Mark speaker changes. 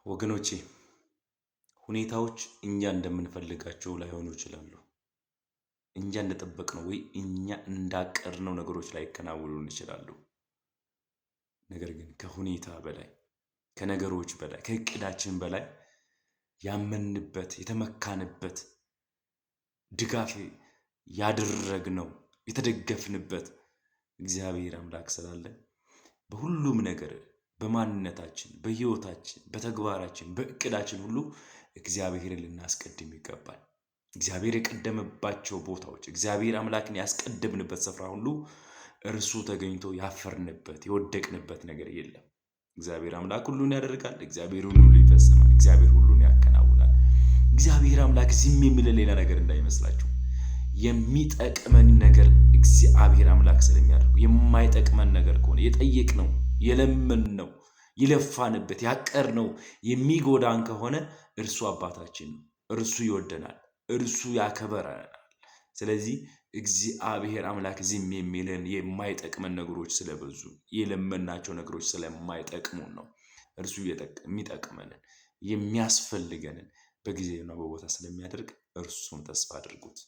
Speaker 1: ወገኖቼ ሁኔታዎች እኛ እንደምንፈልጋቸው ላይሆኑ ይችላሉ። እኛ እንደጠበቅነው ወይ እኛ እንዳቀድነው ነገሮች ላይከናወኑልን ይችላሉ። ነገር ግን ከሁኔታ በላይ ከነገሮች በላይ ከእቅዳችን በላይ ያመንበት የተመካንበት ድጋፍ ያደረግነው የተደገፍንበት እግዚአብሔር አምላክ ስላለ በሁሉም ነገር በማንነታችን በህይወታችን በተግባራችን በእቅዳችን ሁሉ እግዚአብሔርን ልናስቀድም ይገባል። እግዚአብሔር የቀደመባቸው ቦታዎች እግዚአብሔር አምላክን ያስቀደምንበት ስፍራ ሁሉ እርሱ ተገኝቶ ያፈርንበት የወደቅንበት ነገር የለም። እግዚአብሔር አምላክ ሁሉን ያደርጋል። እግዚአብሔር ሁሉን ይፈጽማል። እግዚአብሔር ሁሉን ያከናውናል። እግዚአብሔር አምላክ ዝም የሚለን ሌላ ነገር እንዳይመስላችሁ። የሚጠቅመን ነገር እግዚአብሔር አምላክ ስለሚያደርገው የማይጠቅመን ነገር ከሆነ የጠየቅነው የለመንነው የለፋንበት ያቀርነው የሚጎዳን ከሆነ እርሱ አባታችን ነው። እርሱ ይወደናል። እርሱ ያከብረናል። ስለዚህ እግዚአብሔር አምላክ ዝም የሚለን የማይጠቅመን ነገሮች ስለበዙ የለመናቸው ነገሮች ስለማይጠቅሙን ነው። እርሱ የሚጠቅመንን የሚያስፈልገንን በጊዜና በቦታ ስለሚያደርግ እርሱን ተስፋ አድርጉት።